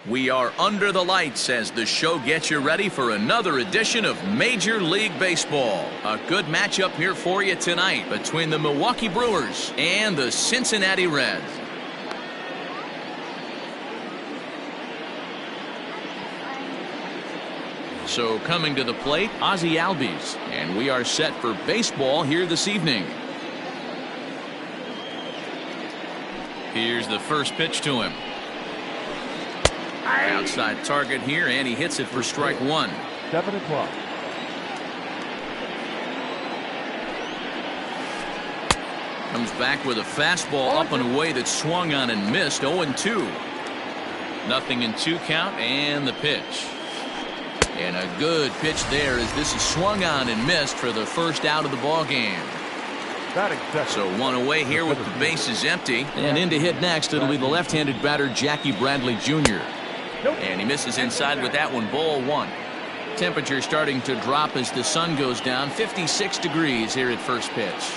We are under the lights as the show gets you ready for another edition of Major League Baseball. A good matchup here for you tonight between the Milwaukee Brewers and the Cincinnati Reds. So coming to the plate, Ozzie Albies, and we are set for baseball here this evening. Here's the first pitch to him. Outside target here, and he hits it for strike one. 7 o'clock. Comes back with a fastball up and away that swung on and missed. 0-2. Nothing in 2 count, and the pitch. And a good pitch there as this is swung on and missed for the first out of the ball game. So one away here with the bases empty. And in to hit next, it'll be the left-handed batter Jackie Bradley Jr. And he misses inside with that one. Ball one. Temperature starting to drop as the sun goes down. 56 degrees here at first pitch.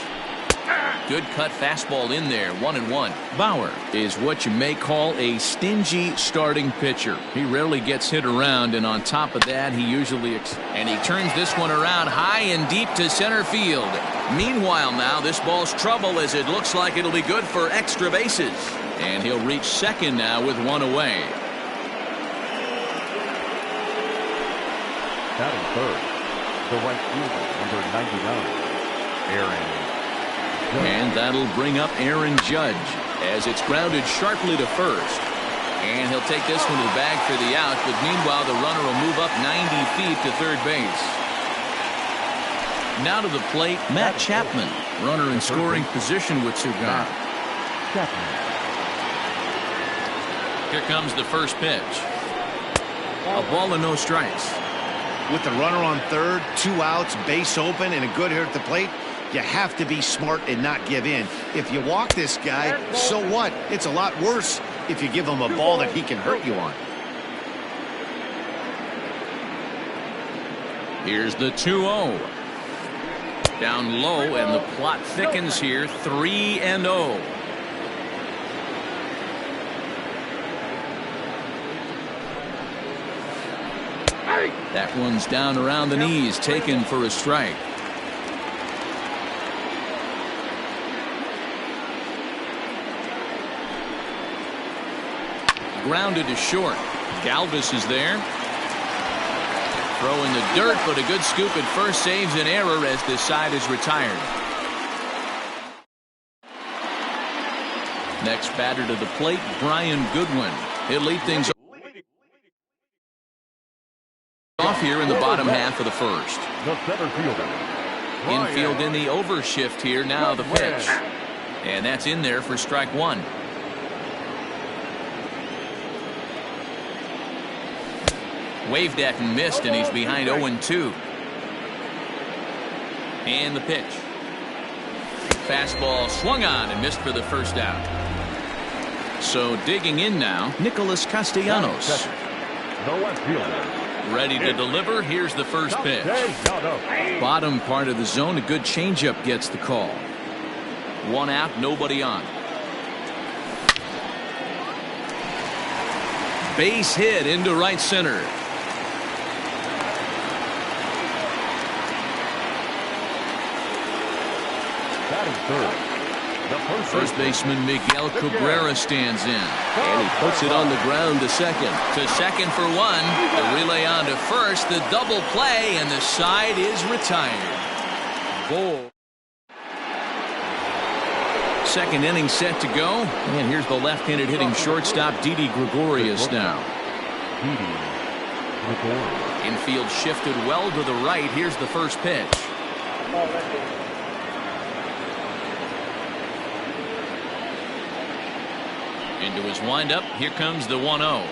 Good cut fastball in there. 1-1. Bauer is what you may call a stingy starting pitcher. He rarely gets hit around, and on top of that, he usually and he turns this one around high and deep to center field. Meanwhile, now this ball's trouble as it looks like it'll be good for extra bases, and he'll reach second now with one away. Batting third, the right fielder, number 99, Aaron. And that'll bring up Aaron Judge as it's grounded sharply to first. And he'll take this one to the bag for the out, but meanwhile the runner will move up 90 feet to third base. Now to the plate, Matt Chapman, runner in scoring position with Cigar. Here comes the first pitch. A ball and no strikes. With the runner on third, 2 outs, base open, and a good hitter at the plate, you have to be smart and not give in. If you walk this guy, so what? It's a lot worse if you give him a ball that he can hurt you on. Here's the 2-0. Down low, and the plot thickens here. 3-0. That one's down around the knees, taken for a strike. Grounded to short. Galvis is there. Throw in the dirt, but a good scoop at first saves an error as this side is retired. Next batter to the plate, Brian Goodwin. He'll lead things off here in the bottom half of the first. Infield in the overshift here. Now the pitch. And that's in there for strike one. Waved at and missed, and he's behind 0-2. And the pitch. Fastball swung on and missed for the first out. So digging in now, Nicholas Castellanos. Ready to deliver. Here's the first pitch. Bottom part of the zone, a good changeup gets the call. 1 out, nobody on. Base hit into right center. First baseman Miguel Cabrera stands in, and he puts it on the ground to second. To second for one. The relay on to first. The double play, and the side is retired. Ball. Second inning set to go, and here's the left-handed hitting shortstop Didi Gregorius now. Infield shifted well to the right. Here's the first pitch. Into his windup. Here comes the 1-0.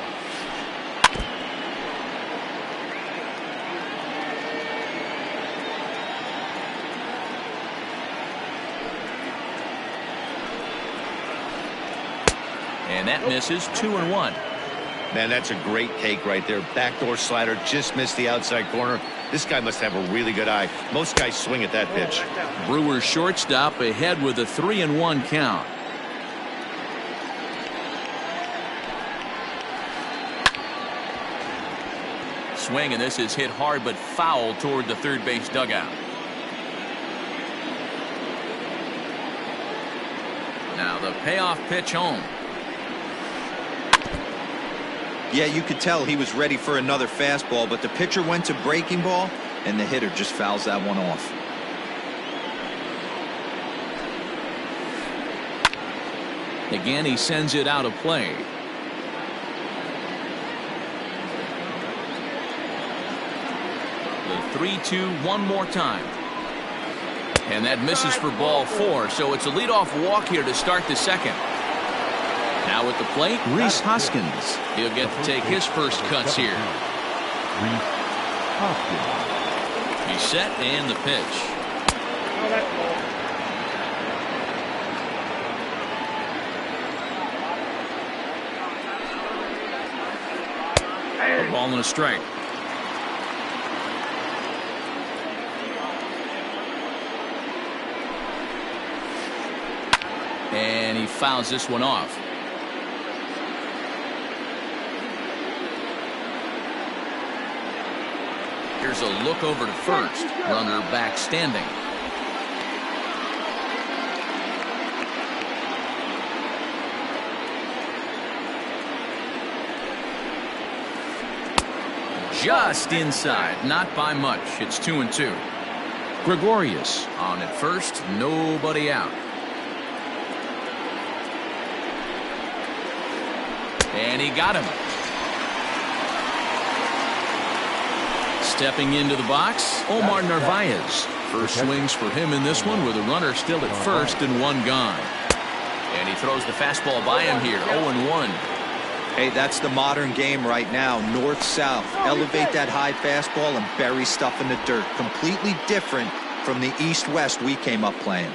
And that misses. 2-1. Man, that's a great take right there. Backdoor slider just missed the outside corner. This guy must have a really good eye. Most guys swing at that pitch. Brewers shortstop ahead with a 3-1 count. swing, and this is hit hard but foul toward the third base dugout. Now the payoff pitch home. Yeah, you could tell he was ready for another fastball, but the pitcher went to breaking ball, and the hitter just fouls that one off. Again, he sends it out of play. The 3-2 one more time. And that misses for ball 4, so it's a leadoff walk here to start the second. Now at the plate, Rhys Hoskins. He'll get to take his first cuts here. He's set and the pitch. A ball and a strike. And he fouls this one off. Here's a look over to first. Runner back standing. Just inside, not by much. It's 2-2. Gregorius on at first, nobody out. And he got him. Stepping into the box, Omar Narvaez. First swings for him in this one with a runner still at first and one gone. And he throws the fastball by him here, 0-1. Hey, that's the modern game right now. North-south. Elevate that high fastball and bury stuff in the dirt. Completely different from the east-west we came up playing.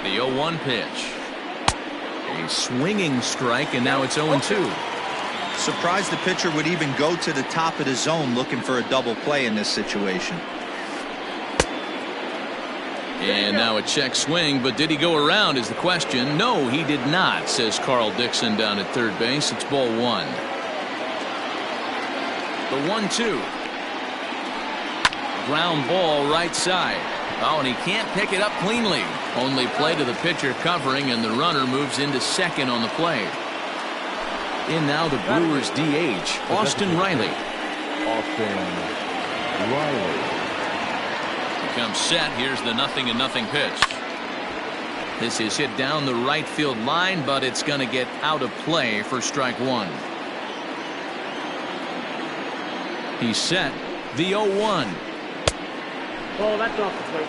The 0-1 pitch. A swinging strike, and now it's 0-2. Surprised the pitcher would even go to the top of the zone looking for a double play in this situation. And now a check swing, but did he go around is the question. No, he did not, says Carl Dixon down at third base. It's ball 1. The 1-2. Ground ball right side. Oh, and he can't pick it up cleanly. Only play to the pitcher covering, and the runner moves into second on the play. In now the Brewers DH, Austin Riley. Comes set. Here's the 0-0 pitch. This is hit down the right field line, but it's going to get out of play for strike 1. He's set. The 0-1. Oh, that's off the plate.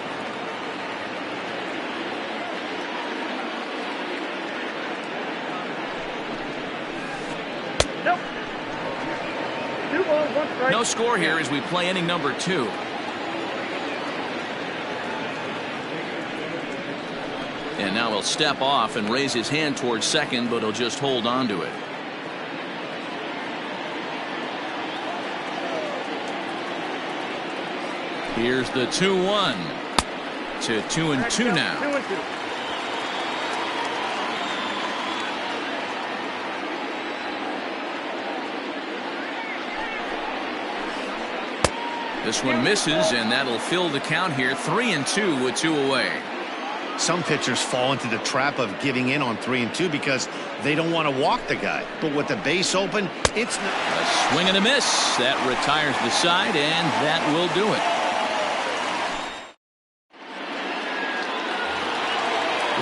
Nope. 2 balls, 1 strike. No score here as we play inning number 2. And now he'll step off and raise his hand towards second, but he'll just hold on to it. Here's the 2-1 to 2-2 now. 2-2. This one misses, and that'll fill the count here. 3-2 with 2 away. Some pitchers fall into the trap of giving in on 3-2 because they don't want to walk the guy. But with the base open, it's a swing and a miss. That retires the side, and that will do it.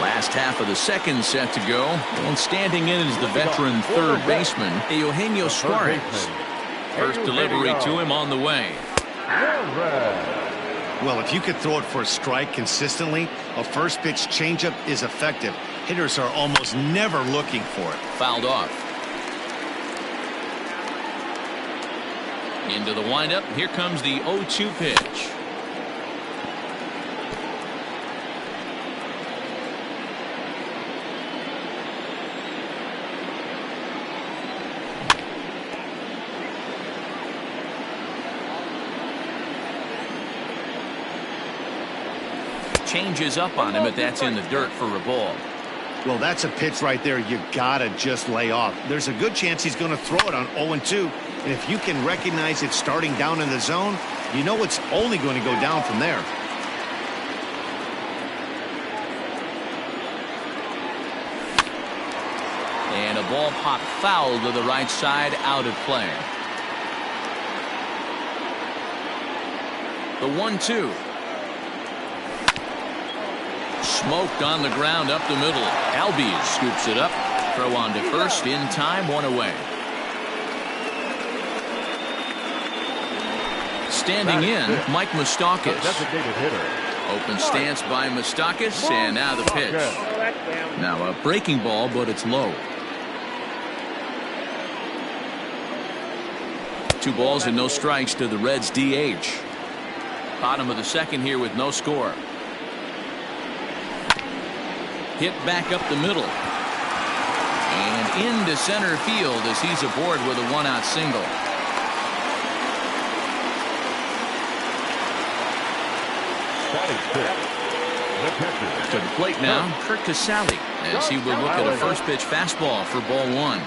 Last half of the second set to go, and standing in is the veteran third baseman, Eugenio Suarez. First delivery to him on the way. Well, if you could throw it for a strike consistently, a first pitch changeup is effective. Hitters are almost never looking for it. Fouled off. Into the windup. Here comes the 0-2 pitch. Changes up on him, but that's in the dirt for a ball. Well, that's a pitch right there you gotta just lay off. There's a good chance he's going to throw it on 0-2. And if you can recognize it starting down in the zone, you know it's only going to go down from there. And a ball popped foul to the right side, out of play. The 1-2. Smoked on the ground up the middle. Albies scoops it up. Throw on to first in time, one away. Standing in, Mike Moustakas. Designated hitter. Open stance by Moustakas, and now the pitch. Now a breaking ball, but it's low. 2 balls and no strikes to the Reds' DH. Bottom of the second here with no score. Hit back up the middle. And into center field as he's aboard with a 1-out single. To the plate now, Kurt Casale, as he will look at a first pitch fastball for ball 1.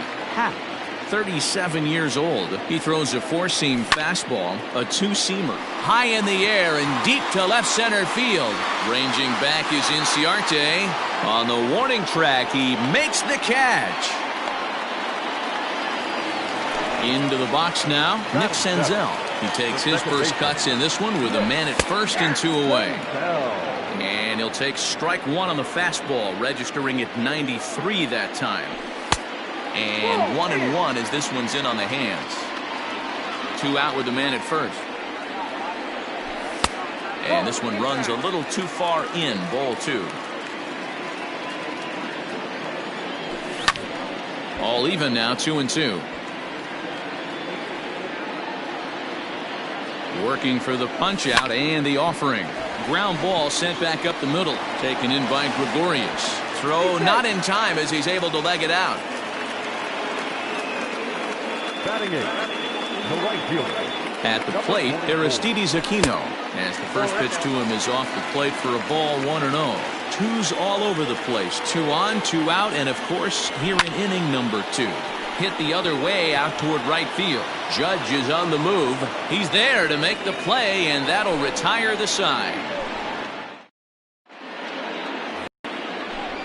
37 years old. He throws a 4-seam fastball, a 2-seamer, high in the air and deep to left center field. Ranging back is Inciarte. On the warning track, he makes the catch. Into the box now, Nick Senzel. He takes his first cuts in this one with a man at first and 2 away. And he'll take strike 1 on the fastball, registering at 93 that time. And 1-1 as this one's in on the hands. 2 out with the man at first. And this one runs a little too far in, ball 2. All even now, 2-2. Working for the punch out and the offering. Ground ball sent back up the middle. Taken in by Gregorius. Throw not in time as he's able to leg it out. Batting 8, the right fielder. At the plate, Aristides Aquino. As the first pitch to him is off the plate for a ball, 1-0. 2's all over the place. 2 on, 2 out, and of course, here in inning number 2. Hit the other way out toward right field. Judge is on the move. He's there to make the play, and that'll retire the side.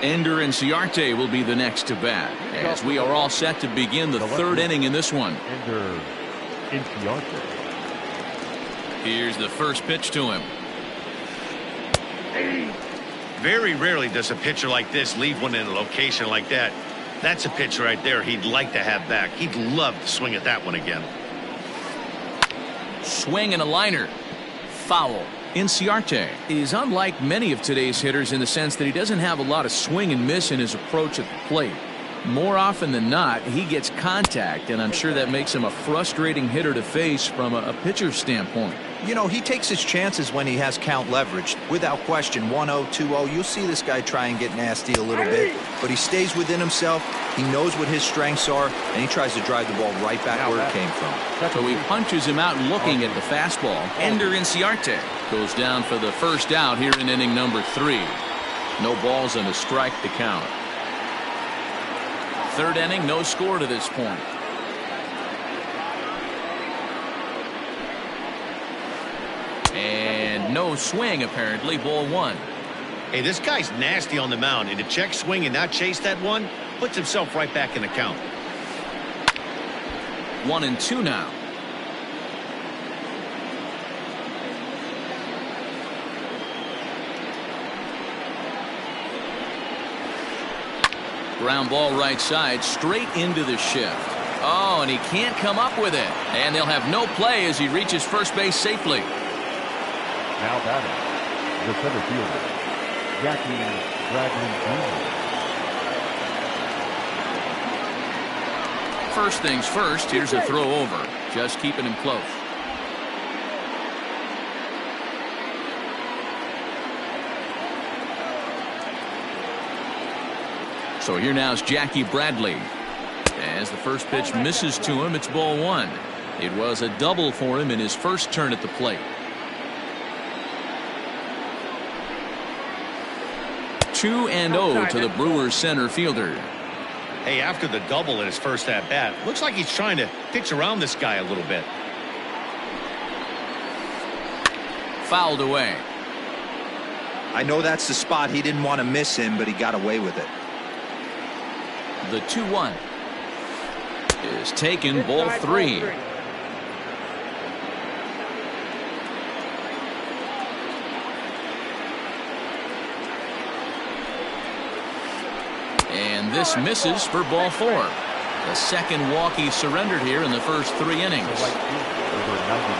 Ender Inciarte will be the next to bat, as we are all set to begin the 3rd inning in this one. Ender Inciarte. Here's the first pitch to him. Very rarely does a pitcher like this leave one in a location like that. That's a pitch right there he'd like to have back. He'd love to swing at that one again. Swing and a liner. Foul. Inciarte is unlike many of today's hitters in the sense that he doesn't have a lot of swing and miss in his approach at the plate. More often than not, he gets contact, and I'm sure that makes him a frustrating hitter to face from a pitcher's standpoint. You know, he takes his chances when he has count leverage. Without question, 1-0, 2-0, you'll see this guy try and get nasty a little bit, but he stays within himself. He knows what his strengths are, and he tries to drive the ball right back where it came from. So he punches him out looking at the fastball. Ender Inciarte goes down for the first out here in inning number 3. No balls and a strike to count. 3rd inning, no score to this point. And no swing, apparently. Ball 1. Hey, this guy's nasty on the mound, and to check swing and not chase that one puts himself right back in the count. 1-2 now. Ground ball right side, straight into the shift. Oh, and he can't come up with it. And they'll have no play as he reaches first base safely. Now batting, the center fielder, Jackie Bradley Jr. First things first, here's a throw over. Just keeping him close. So here now is Jackie Bradley. As the first pitch misses to him, it's ball 1. It was a double for him in his first turn at the plate. 2-0 to the Brewers center fielder. Hey, after the double in his first at-bat, looks like he's trying to pitch around this guy a little bit. Fouled away. I know that's the spot. He didn't want to miss him, but he got away with it. The 2-1 is taken, ball 3. And this misses for ball 4. The second walk he surrendered here in the first 3 innings.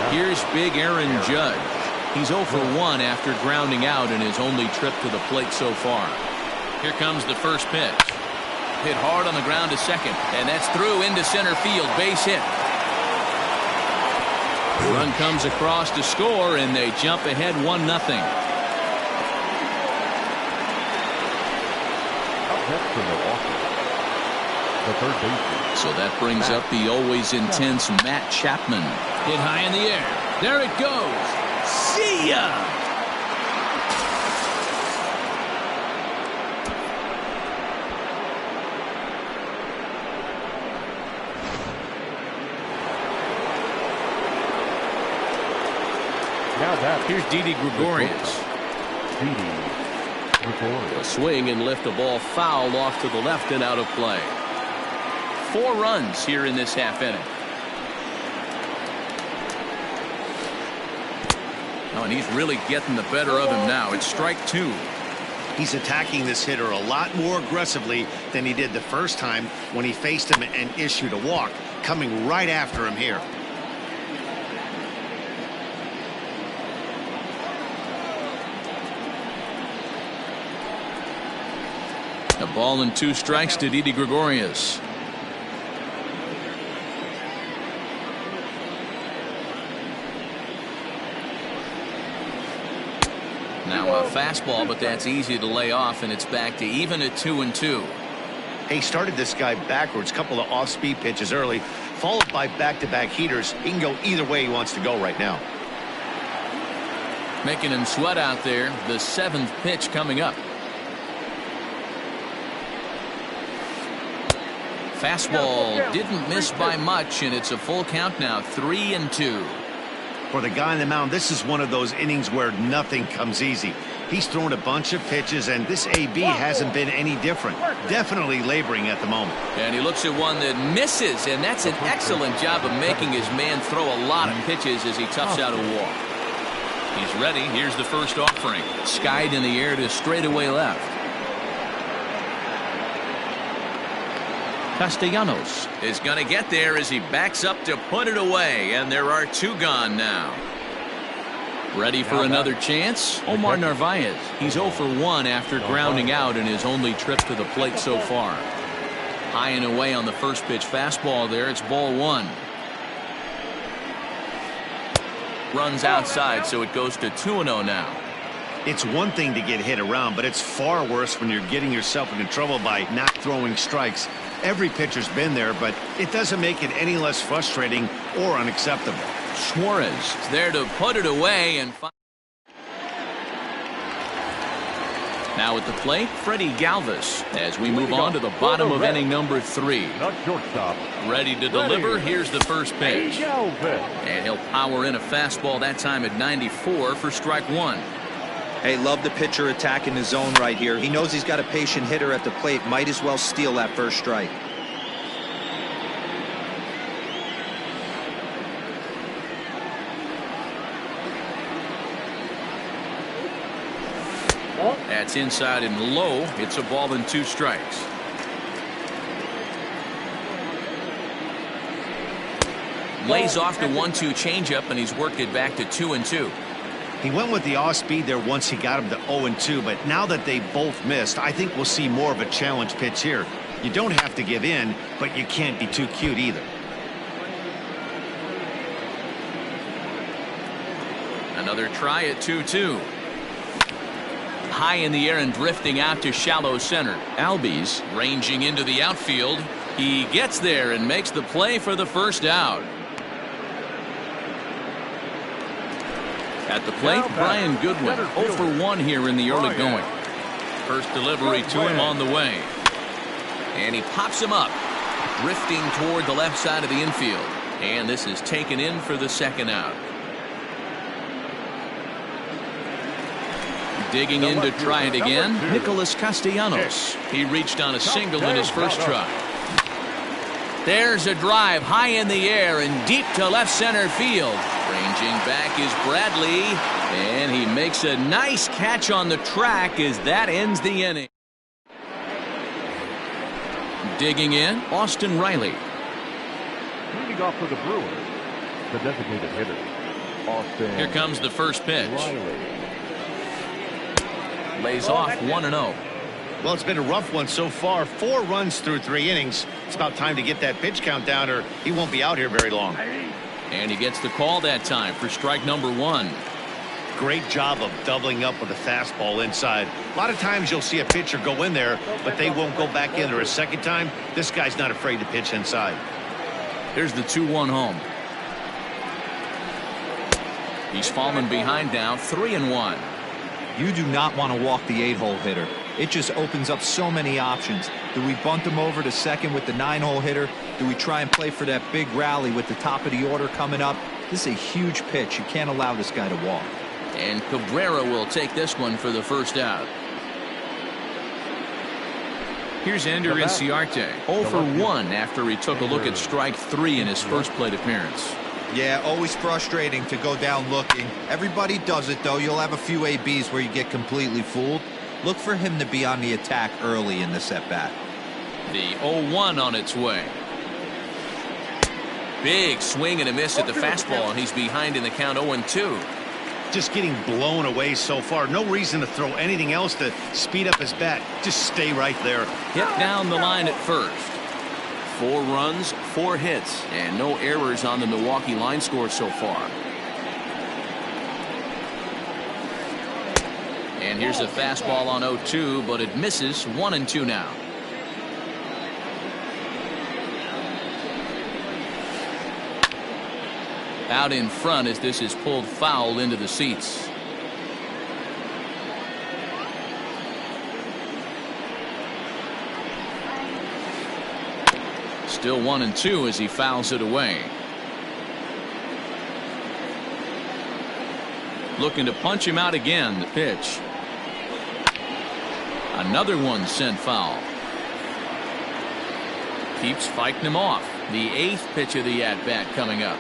Here's big Aaron Judge. He's 0 for 1 after grounding out in his only trip to the plate so far. Here comes the first pitch. Hit hard on the ground to second, and that's through into center field. Base hit. The run comes across to score, and they jump ahead 1-0. The third baseman. So that brings up the always intense Matt Chapman. Hit high in the air. There it goes. See ya! Now that Here's Didi Gregorius. A swing and lift, a ball foul off to the left and out of play. 4 runs here in this half inning. Oh, and he's really getting the better of him now. It's strike 2. He's attacking this hitter a lot more aggressively than he did the first time when he faced him and issued a walk, coming right after him here. A ball and 2 strikes to Didi Gregorius. Now a fastball, but that's easy to lay off, and it's back to even at 2-2. He started this guy backwards, couple of off-speed pitches early, followed by back-to-back heaters. He can go either way he wants to go right now. Making him sweat out there. The 7th pitch coming up. Fastball didn't miss by much, and it's a full count now, 3-2. For the guy on the mound, this is one of those innings where nothing comes easy. He's thrown a bunch of pitches, and this AB hasn't been any different. Definitely laboring at the moment. And he looks at one that misses, and that's an excellent job of making his man throw a lot of pitches as he toughs out a walk. He's ready. Here's the first offering. Skied in the air to straightaway left. Castellanos is going to get there as he backs up to put it away, and there are 2 gone now. Ready for another chance? Omar Narvaez. He's 0 for 1 after grounding out in his only trip to the plate so far. High and away on the first pitch fastball there. It's ball 1. Runs outside, so it goes to 2-0 now. It's one thing to get hit around, but it's far worse when you're getting yourself into trouble by not throwing strikes. Every pitcher's been there, but it doesn't make it any less frustrating or unacceptable. Suarez is there to put it away. And now at the plate, Freddie Galvis as we move on to the bottom of inning number 3. Not shortstop. Ready to deliver. Here's the first pitch. And he'll power in a fastball that time at 94 for strike 1. Hey, love the pitcher attacking the zone right here. He knows he's got a patient hitter at the plate. Might as well steal that first strike. That's inside and low. It's a ball and 2 strikes. Lays off the 1-2 changeup, and he's worked it back to 2-2. He went with the off speed there once he got him to 0-2, but now that they both missed, I think we'll see more of a challenge pitch here. You don't have to give in, but you can't be too cute either. Another try at 2-2. High in the air and drifting out to shallow center. Albies ranging into the outfield. He gets there and makes the play for the first out. At the plate, Brian Goodwin 0 for 1 here in the early going. First delivery to him on the way. And he pops him up, drifting toward the left side of the infield. And this is taken in for the second out. Digging in to try it again, Nicholas Castellanos. He reached on a single in his first try. There's a drive high in the air and deep to left center field. Ranging back is Bradley, and he makes a nice catch on the track as that ends the inning. Digging in, Austin Riley. Leading off for the Brewers, the designated hitter, Austin. Here comes the first pitch. Riley. Lays off 1-0. Well, it's been a rough one so far. 4 runs through 3 innings. It's about time to get that pitch count down or he won't be out here very long. And he gets the call that time for strike number 1. Great job of doubling up with a fastball inside. A lot of times you'll see a pitcher go in there, but they won't go back in there a second time. This guy's not afraid to pitch inside. Here's the 2-1 home. He's fallen behind now, 3-1. You do not want to walk the 8-hole hitter. It just opens up so many options. Do we bunt him over to second with the 9-hole hitter? Do we try and play for that big rally with the top of the order coming up? This is a huge pitch. You can't allow this guy to walk. And Cabrera will take this one for the first out. Here's Ender Inciarte, 0 for 1 after he took a look at strike 3 in his first plate appearance. Yeah, always frustrating to go down looking. Everybody does it, though. You'll have a few ABs where you get completely fooled. Look for him to be on the attack early in this at-bat. The 0-1 on its way. Big swing and a miss at the fastball, and he's behind in the count 0-2. Just getting blown away so far. No reason to throw anything else to speed up his bat. Just stay right there. Hit down the line at first. 4 runs, 4 hits, and no errors on the Milwaukee line score so far. And here's a fastball on 0-2, but it misses. 1-2 now. Out in front as this is pulled foul into the seats. Still 1-2 as he fouls it away. Looking to punch him out again. The pitch. Another one sent foul. Keeps fighting him off. The 8th pitch of the at-bat coming up.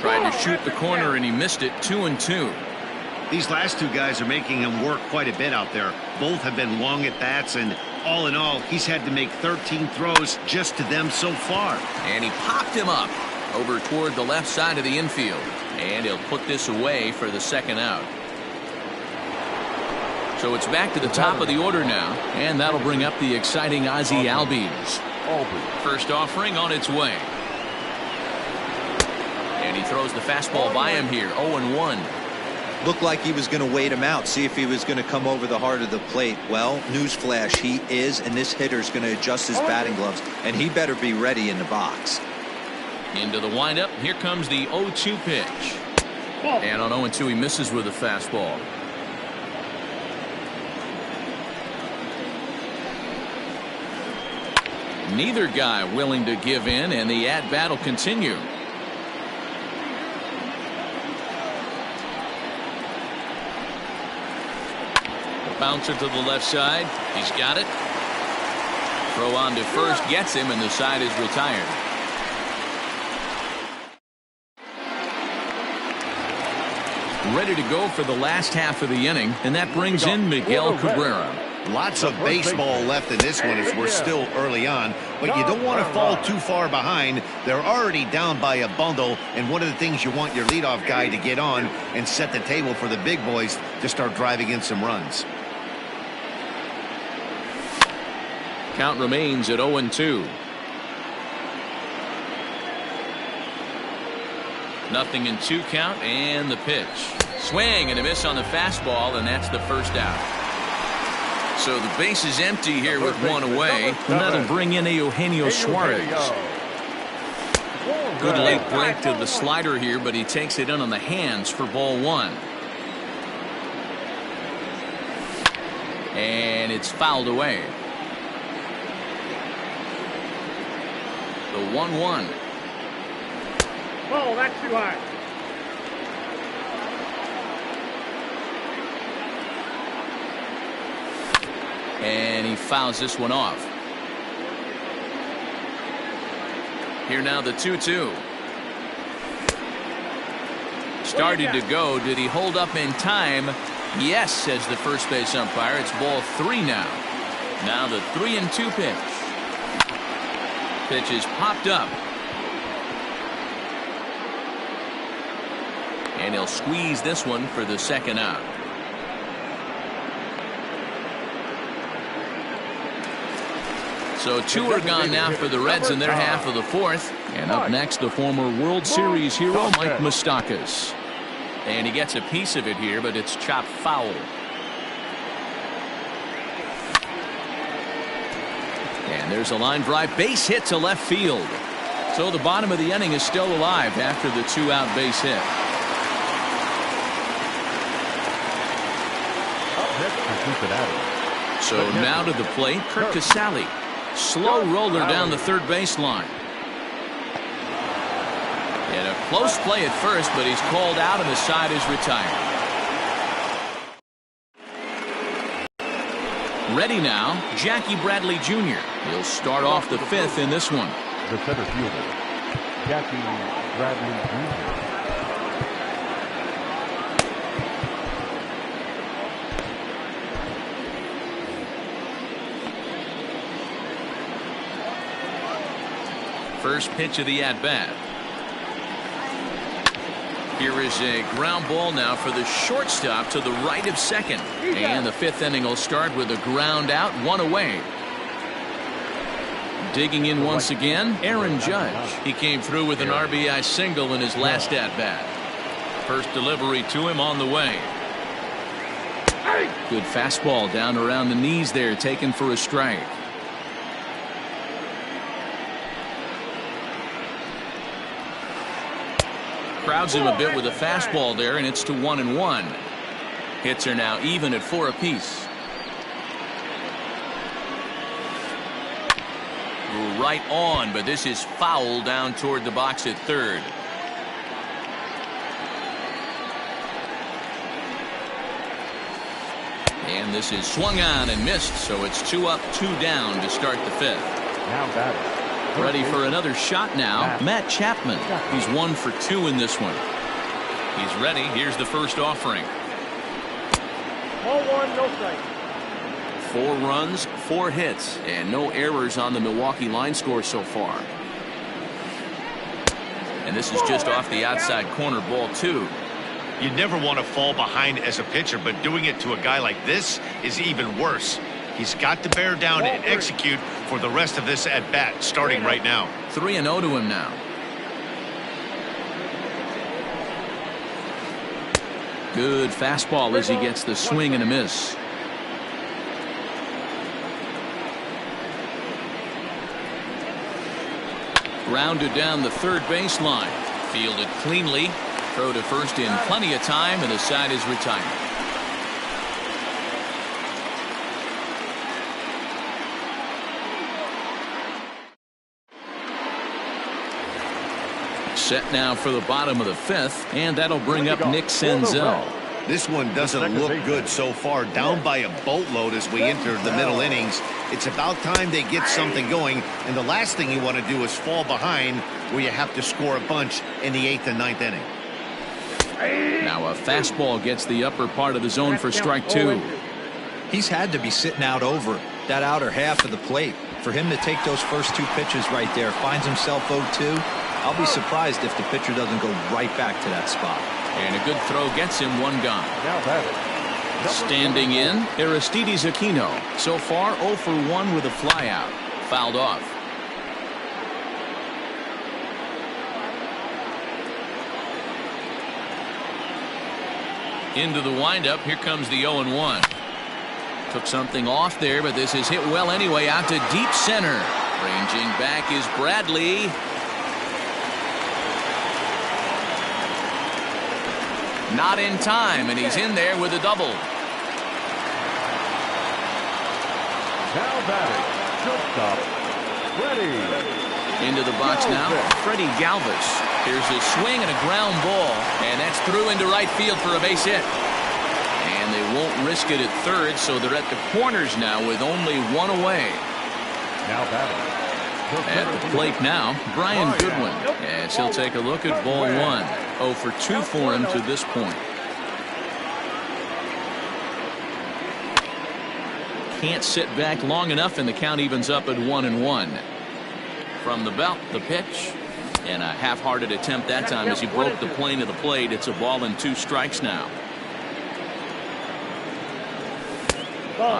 Tried to shoot the corner and he missed it. 2-2. These last 2 guys are making him work quite a bit out there. Both have been long at bats, and all in all, he's had to make 13 throws just to them so far. And he popped him up over toward the left side of the infield. And he'll put this away for the second out. So it's back to the top of the order now, and that'll bring up the exciting Ozzie Albies. First offering on its way. And he throws the fastball by him here. 0-1. Looked like he was going to wait him out, see if he was going to come over the heart of the plate. Well, newsflash, he is, and this hitter's going to adjust his batting gloves, and he better be ready in the box. Into the windup. Here comes the 0-2 pitch. And on 0-2, he misses with a fastball. Neither guy willing to give in, and the at-bat will continue. The bouncer to the left side. He's got it. Throw on to first gets him, and the side is retired. Ready to go for the last half of the inning, and that brings in Miguel Cabrera. Lots of baseball left in this one as we're still early on, but you don't want to fall too far behind. They're already down by a bundle, and one of the things you want your leadoff guy to get on and set the table for the big boys to start driving in some runs. Count remains at 0-2. Nothing in 2 count, and the pitch. Swing and a miss on the fastball, and that's the first out. So the base is empty here with 1 away, and that'll bring in Eugenio Suarez. Good late break to the slider here, but he takes it in on the hands for ball 1. And it's fouled away. The 1-1. Oh, that's too high. And he fouls this one off. Here now the 2-2. Started to go. Did he hold up in time? Yes, says the first base umpire. It's ball 3 now. Now the 3-2 pitch. Pitch is popped up. And he'll squeeze this one for the second out. So 2 are gone now for the Reds in their half of the 4th. And up next, the former World Series hero, Mike Moustakas. And he gets a piece of it here, but it's chopped foul. And there's a line drive, base hit to left field. So the bottom of the inning is still alive after the 2-out base hit. So now to the plate, Kurt Casale. Slow roller down the third baseline. And a close play at first, but he's called out and the side is retired. Ready now, Jackie Bradley Jr. He'll start off the 5th in this one. The center fielder, Jackie Bradley Jr. First pitch of the at-bat. Here is a ground ball now for the shortstop to the right of second. And the 5th inning will start with a ground out, 1 away. Digging in once again, Aaron Judge. He came through with an RBI single in his last at-bat. First delivery to him on the way. Good fastball down around the knees there, taken for a strike. Crowds him a bit with a fastball there, and it's to 1-1. Hits are now even at 4 apiece. Right on, but this is foul down toward the box at third. And this is swung on and missed, so it's 2 up, 2 down to start the 5th. Now batting. Ready for another shot now, Matt Chapman. He's 1 for 2 in this one. He's ready. Here's the first offering. Ball 1, no strike. 4 runs, 4 hits, and no errors on the Milwaukee line score so far. And this is just off the outside corner, ball 2. You never want to fall behind as a pitcher, but doing it to a guy like this is even worse. He's got to bear down and execute for the rest of this at bat, starting right now. 3-0 to him now. Good fastball as he gets the swing and a miss. Grounded down the third baseline. Fielded cleanly. Throw to first in plenty of time, and the side is retired. Set now for the bottom of the 5th, and that'll bring up Nick Senzel. This one doesn't look good so far. Down by a boatload as we enter the middle innings. It's about time they get something going, and the last thing you want to do is fall behind where you have to score a bunch in the 8th and 9th inning. Now a fastball gets the upper part of the zone for strike 2. He's had to be sitting out over that outer half of the plate. For him to take those first 2 pitches right there, finds himself 0-2. I'll be surprised if the pitcher doesn't go right back to that spot. And a good throw gets him 1 gone. Now batting. Standing in, Aristides Aquino. So far 0 for 1 with a flyout. Fouled off. Into the windup. Here comes the 0-1. Took something off there, but this is hit well anyway. Out to deep center. Ranging back is Bradley. Not in time, and he's in there with a double. Now batting, shortstop, Freddie. Into the box now, Freddie Galvis. Here's a swing and a ground ball, and that's through into right field for a base hit. And they won't risk it at third, so they're at the corners now with only one away. Now batting. At the plate now, Brian Goodwin, as he'll take a look at ball one. 0 for 2 for him to this point. Can't sit back long enough, and the count evens up at 1-1. From the belt, the pitch, and a half-hearted attempt that time as he broke the plane of the plate. It's a ball and 2 strikes now.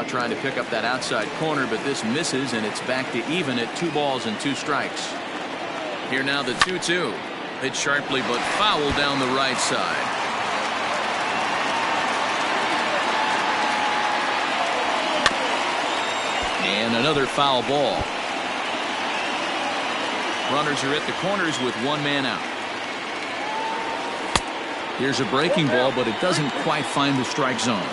Trying to pick up that outside corner, but this misses, and it's back to even at 2 balls and 2 strikes. Here now the 2-2. Hit sharply but foul down the right side. And another foul ball. Runners are at the corners with 1 man out. Here's a breaking ball, but it doesn't quite find the strike zone.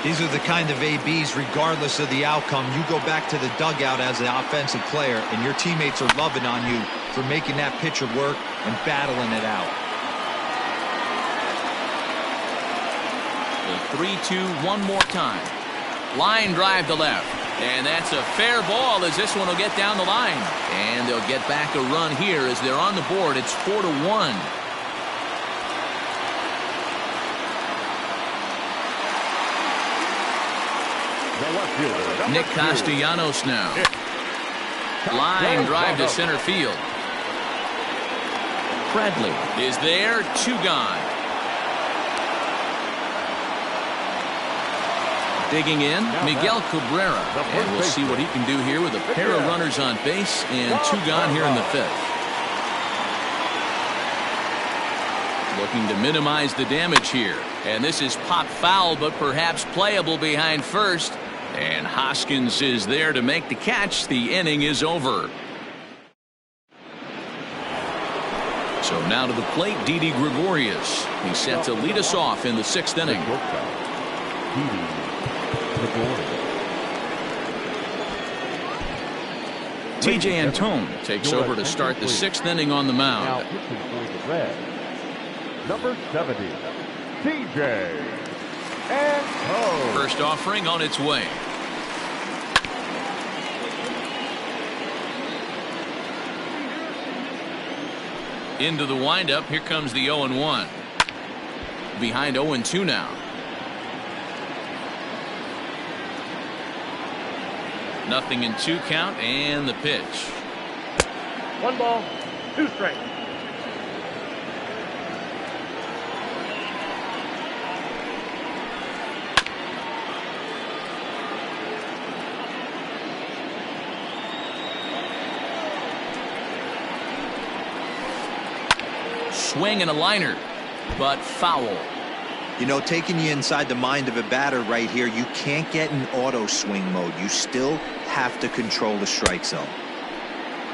These are the kind of ABs, regardless of the outcome. You go back to the dugout as an offensive player, and your teammates are loving on you for making that pitcher work and battling it out. The 3-2 one more time. Line drive to left. And that's a fair ball as this one will get down the line. And they'll get back a run here as they're on the board. It's 4-1. Nick Castellanos now. Line drive to center field. Bradley is there. 2 gone. Digging in, Miguel Cabrera. And we'll see what he can do here with a pair of runners on base and 2 gone here in the 5th. Looking to minimize the damage here. And this is pop foul, but perhaps playable behind first. And Hoskins is there to make the catch. The inning is over. So now to the plate, Didi Gregorius. He's set to lead us off in the 6th inning. TJ Antone takes over to start the 6th inning on the mound. Now pitching for the Reds, number 70, TJ Antone. First offering on its way. Into the windup. Here comes the 0-1. Behind 0-2 now. Nothing in 2 count, and the pitch. 1 ball, 2 strikes. Swing and a liner, but foul. You know, taking you inside the mind of a batter right here, you can't get in auto swing mode. You still have to control the strike zone.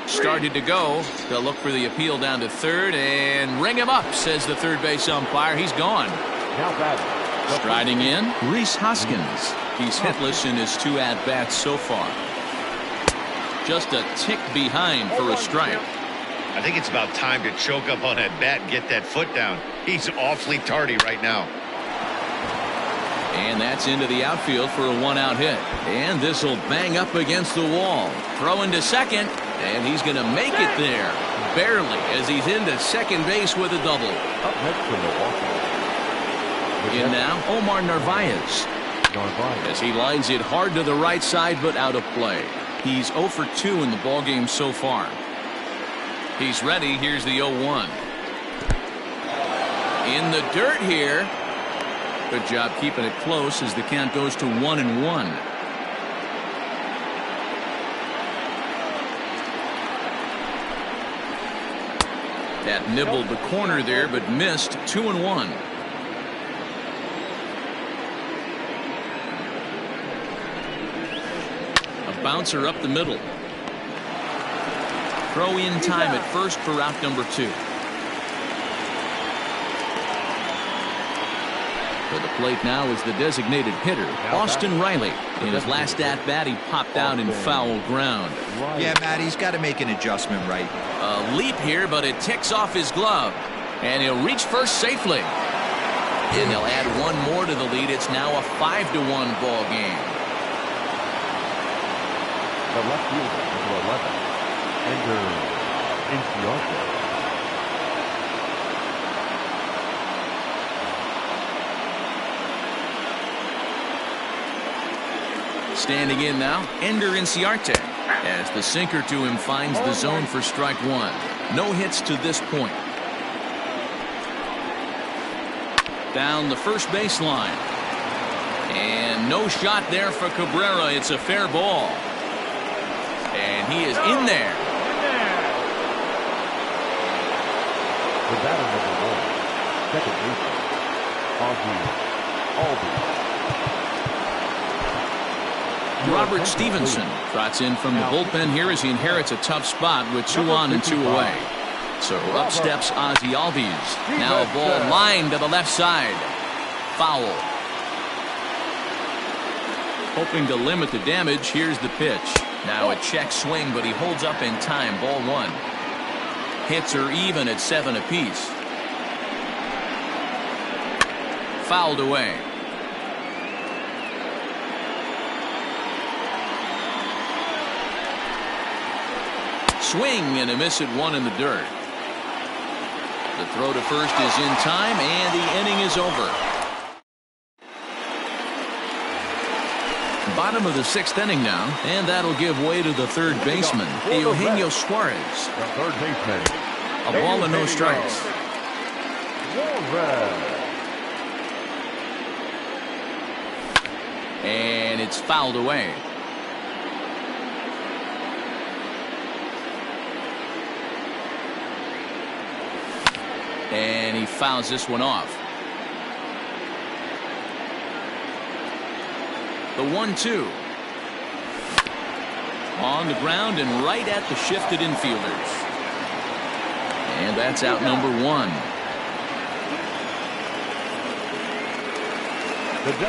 Started to go. They'll look for the appeal down to third and ring him up, says the third base umpire. He's gone. Now batting. Striding in, Rhys Hoskins. He's hitless in his 2 at-bats so far. Just a tick behind for a strike. I think it's about time to choke up on that bat and get that foot down. He's awfully tardy right now. And that's into the outfield for a 1-out hit. And this will bang up against the wall. Throw into second, and he's going to make it there. Barely, as he's into second base with a double. Up next for Milwaukee. In now, Omar Narvaez. As he lines it hard to the right side, but out of play. He's 0 for 2 in the ballgame so far. He's ready. Here's the 0-1. In the dirt here. Good job keeping it close as the count goes to 1-1. That nibbled the corner there, but missed. 2-1. A bouncer up the middle. Throw in time at first for out number 2. To the plate now is the designated hitter, Austin Riley. In his last at-bat, he popped out in foul ground. Yeah, Matt, he's got to make an adjustment right. A leap here, but it ticks off his glove. And he'll reach first safely. And they'll add one more to the lead. It's now a 5-1 ball game. The left fielder, number 11, Ender Inciarte. Standing in now, Ender Inciarte, as the sinker to him finds the zone for strike one. No hits to this point. Down the first baseline. And no shot there for Cabrera. It's a fair ball. And he is in there. The batter, number 1, second baseman, Ozzie Robert Stevenson trots in from the bullpen here as he inherits a tough spot with 2 on and 2 away. So up steps Ozzie Albies. Now a ball lined to the left side. Foul. Hoping to limit the damage, here's the pitch. Now a check swing, but he holds up in time. Ball 1. Hits are even at 7 apiece. Fouled away. Swing and a miss at 1 in the dirt. The throw to first is in time, and the inning is over. Bottom of the 6th inning now, and that'll give way to the third baseman, Eugenio Suarez. The third baseman, A ball and no strikes. And it's fouled away. And he fouls this one off. The 1-2. On the ground and right at the shifted infielders. And that's out number 1.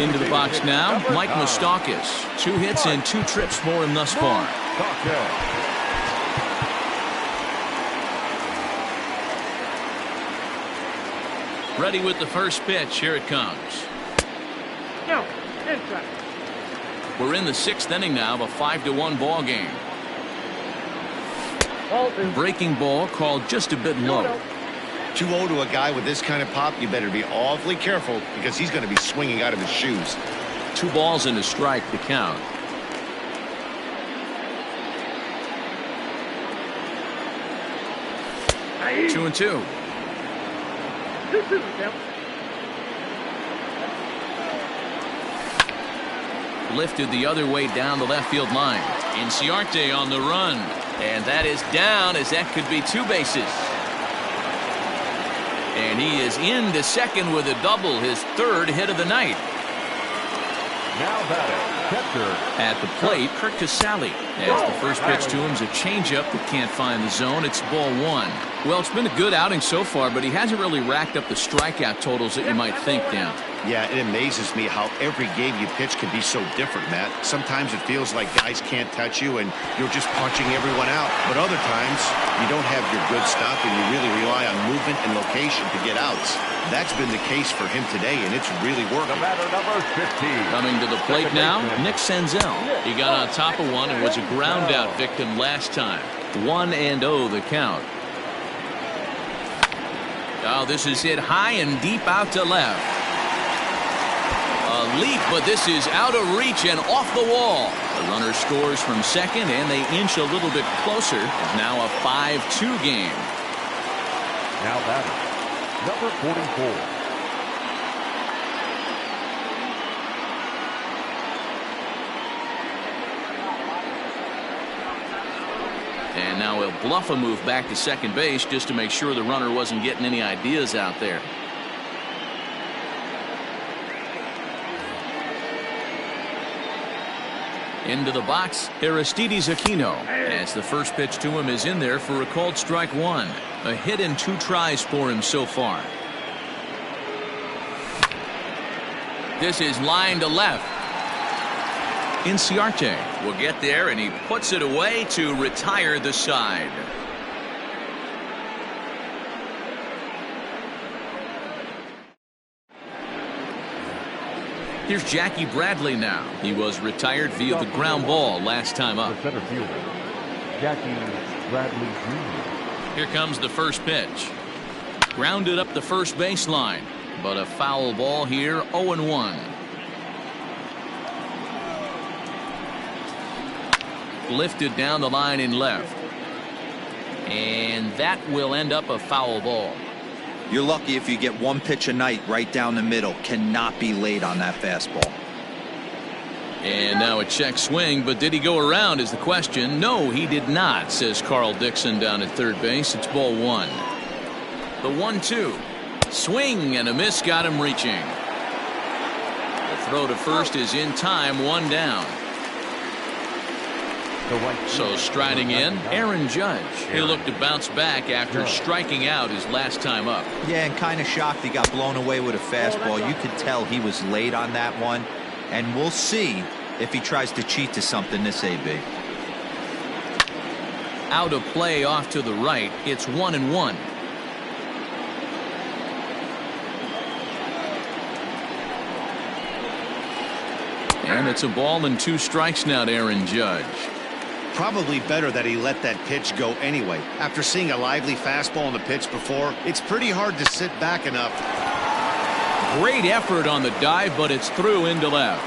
Into the box now, Mike Moustakas. 2 hits and 2 trips for him thus far. Ready with the first pitch. Here it comes. No, inside. We're in the 6th inning now of a 5-1 ball game. Breaking ball called just a bit low. 2-0 to a guy with this kind of pop, you better be awfully careful because he's going to be swinging out of his shoes. 2 balls and a strike to count. Hey. 2-2. Lifted the other way down the left field line. Inciarte on the run. And that is down, as that could be 2 bases. And he is into second with a double, his 3rd hit of the night. Now batting, catcher. At the plate, Kurt Casale. As the first pitch to him is a changeup that can't find the zone. It's ball 1. Well, it's been a good outing so far, but he hasn't really racked up the strikeout totals that you might think, Dan. Yeah, it amazes me how every game you pitch can be so different, Matt. Sometimes it feels like guys can't touch you and you're just punching everyone out. But other times, you don't have your good stuff and you really rely on movement and location to get outs. That's been the case for him today, and it's really working. The batter, number 15. Coming to the plate now, Nick Senzel. He got on top of one and was a ground out victim last time. 1-0 the count. Oh, this is hit high and deep out to left. A leap, but this is out of reach and off the wall. The runner scores from second, and they inch a little bit closer. It's now a 5-2 game. Now batting, number 44. And now he'll bluff a move back to second base just to make sure the runner wasn't getting any ideas out there. Into the box, Aristides Aquino, as the first pitch to him is in there for a called strike 1. A hit and 2 tries for him so far. This is line to left. Inciarte will get there, and he puts it away to retire the side. Here's Jackie Bradley now. He was retired via the ground ball last time up. The center fielder, Jackie Bradley Jr. Here comes the first pitch. Grounded up the first baseline, but a foul ball here, 0-1. Lifted down the line in left. And that will end up a foul ball. You're lucky if you get one pitch a night right down the middle. Cannot be late on that fastball. And now a check swing, but did he go around is the question. No, he did not, says Carl Dixon down at third base. It's ball one. The 1-2. Swing and a miss got him reaching. The throw to first is in time, one down. So striding in, Aaron Judge. He'll look to bounce back after striking out his last time up. Yeah, and kind of shocked he got blown away with a fastball. You could tell he was late on that one. And we'll see if he tries to cheat to something this AB. Out of play off to the right. It's 1-1. And it's a ball and 2 strikes now to Aaron Judge. Probably better that he let that pitch go anyway. After seeing a lively fastball on the pitch before, it's pretty hard to sit back enough. Great effort on the dive, but it's through into left.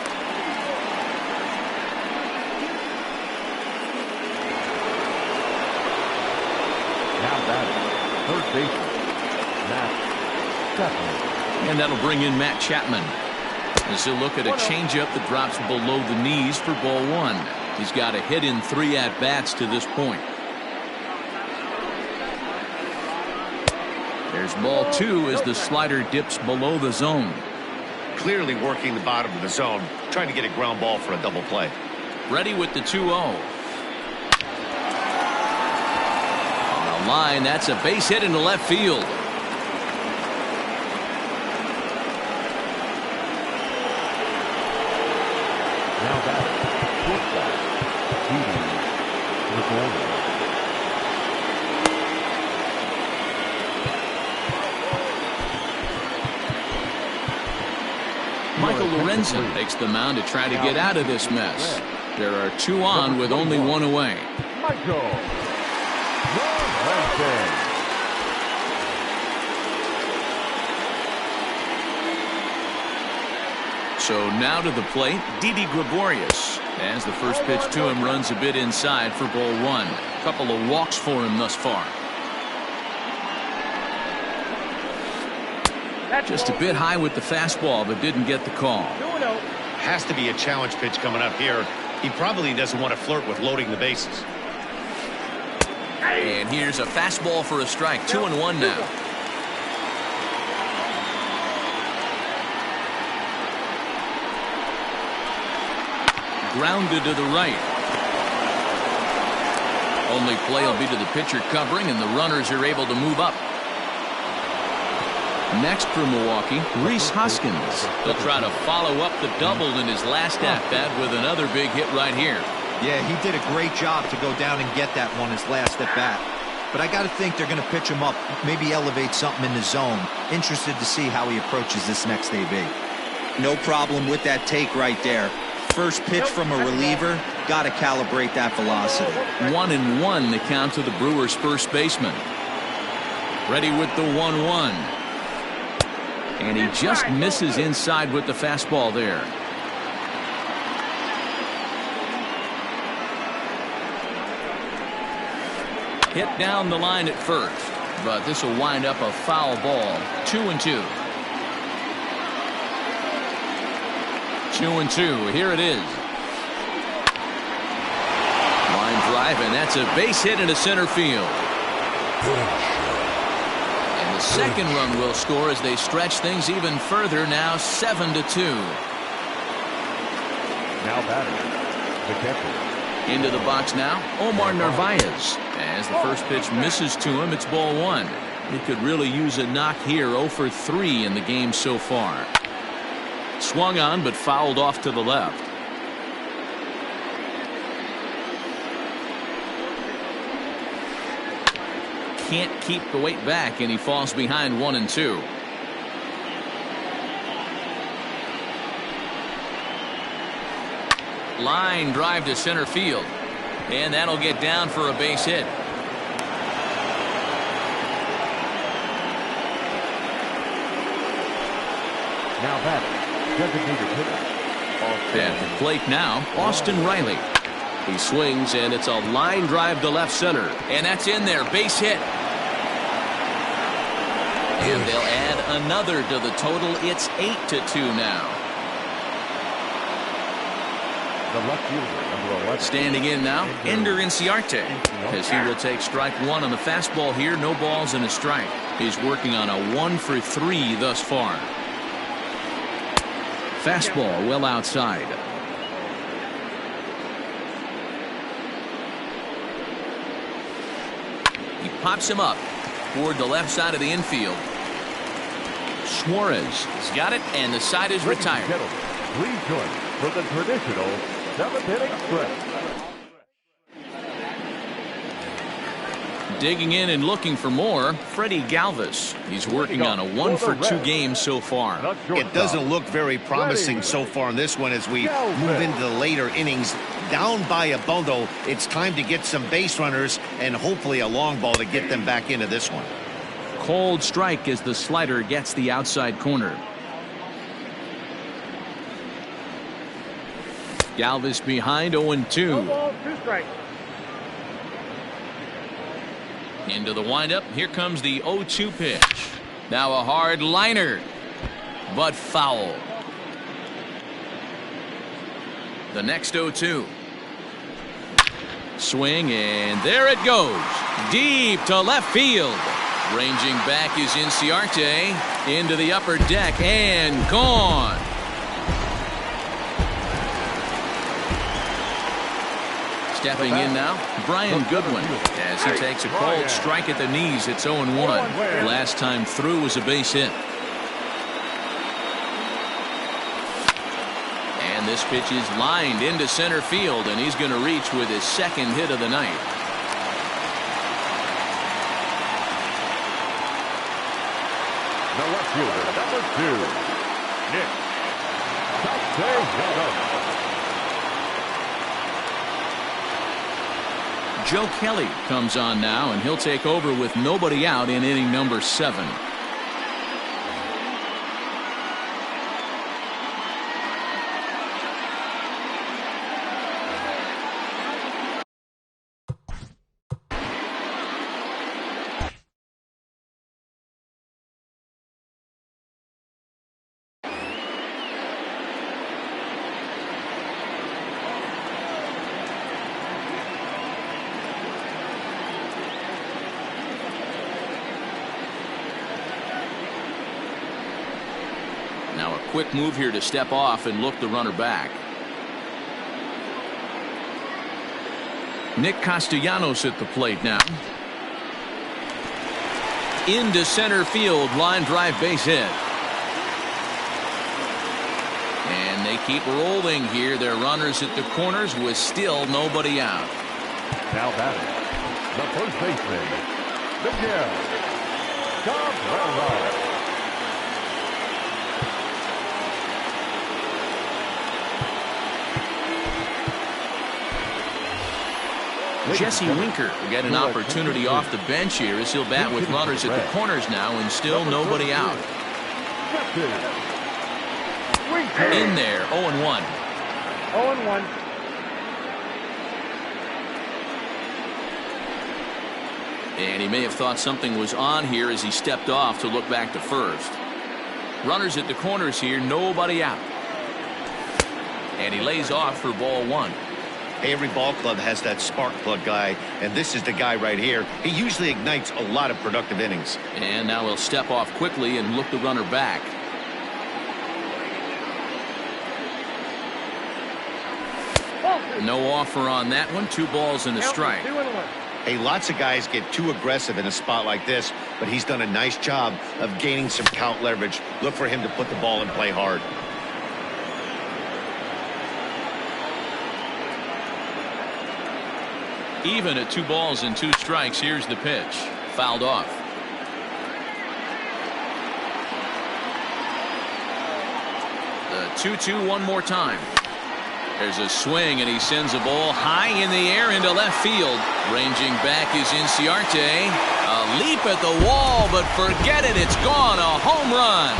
Now batting, third baseman, Matt Chapman. And that'll bring in Matt Chapman. As he'll look at a changeup that drops below the knees for ball one. He's got a hit in 3 at-bats to this point. There's ball 2 as the slider dips below the zone. Clearly working the bottom of the zone, trying to get a ground ball for a double play. Ready with the 2-0. On the line, that's a base hit into left field. Now batting, shortstop, Michael Lorenzen takes the mound to try to get out of this mess. There are 2 on with only 1 away. Michael Lorenzen. So now to the plate, Didi Gregorius. As the first pitch to him runs a bit inside for ball 1. A couple of walks for him thus far. Just a bit high with the fastball, but didn't get the call. Has to be a challenge pitch coming up here. He probably doesn't want to flirt with loading the bases. And here's a fastball for a strike. 2-1 now. Grounded to the right. Only play will be to the pitcher covering, and the runners are able to move up. Next for Milwaukee, Rhys Hoskins. He'll try to follow up the double in his last at-bat with another big hit right here. Yeah, he did a great job to go down and get that one his last at-bat. But I got to think they're going to pitch him up, maybe elevate something in the zone. Interested to see how he approaches this next AB. No problem with that take right there. First pitch from a reliever, got to calibrate that velocity. 1-1 the count to the Brewers' first baseman. Ready with the 1-1. And he just misses inside with the fastball there. Hit down the line at first, but this will wind up a foul ball. 2-2. 2-2. Here it is. Line drive, and that's a base hit into center field. And the second run will score as they stretch things even further. Now 7-2. Now batting, the catcher. Into the box now, Omar Narvaez. As the first pitch misses to him, it's ball 1. He could really use a knock here. 0 for 3 in the game so far. Swung on but fouled off to the left. Can't keep the weight back, and he falls behind 1-2. Line drive to center field, and that'll get down for a base hit. Now batting, designated hitter. At the plate now, Austin Riley. He swings, and it's a line drive to left center, and that's in there, base hit. And they'll add another to the total. It's 8-2 now. The left fielder, number 11. Standing in now, Ender Inciarte, as he will take strike one on the fastball here. No balls and a strike. He's working on a 1 for 3 thus far. Fastball well outside. He pops him up toward the left side of the infield. Suarez has got it, and the side is retired. Please join for the traditional 7th-inning stretch. Digging in and looking for more, Freddie Galvis. He's working on a 1 for 2 game so far. It doesn't look very promising so far in this one as we move into the later innings. Down by a bundle, it's time to get some base runners and hopefully a long ball to get them back into this one. Cold strike as the slider gets the outside corner. Galvis behind 0-2. No balls, 2 strikes. Into the windup. Here comes the 0-2 pitch. Now a hard liner, but foul. The next 0-2. Swing, and there it goes. Deep to left field. Ranging back is Inciarte. Into the upper deck and gone. Stepping in now, Brian Goodwin, as he takes a cold strike at the knees. It's 0-1. Last time through was a base hit. And this pitch is lined into center field, and he's going to reach with his second hit of the night. The left fielder, number 2, Nick Castellanos. Joe Kelly comes on now, and he'll take over with nobody out in inning number 7. Now a quick move here to step off and look the runner back. Nick Castellanos at the plate now. Into center field, line drive base hit. And they keep rolling here. Their runners at the corners with still nobody out. Now batting, the first baseman, Miguel Cabrera. Jesse Winker will get an opportunity off the bench here as he'll bat with runners at the corners now, and still nobody out. In there, 0-1. 0-1. And he may have thought something was on here as he stepped off to look back to first. Runners at the corners here, nobody out. And he lays off for ball 1. Every ball club has that spark plug guy, and this is the guy right here. He usually ignites a lot of productive innings. And now he'll step off quickly and look the runner back. No offer on that one. 2 balls and a strike. 2-1. Hey, lots of guys get too aggressive in a spot like this, but he's done a nice job of gaining some count leverage. Look for him to put the ball in play hard. Even at 2 balls and 2 strikes. Here's the pitch. Fouled off. The 2-2 one more time. There's a swing, and he sends a ball high in the air into left field. Ranging back is Inciarte. A leap at the wall, but forget it. It's gone. A home run.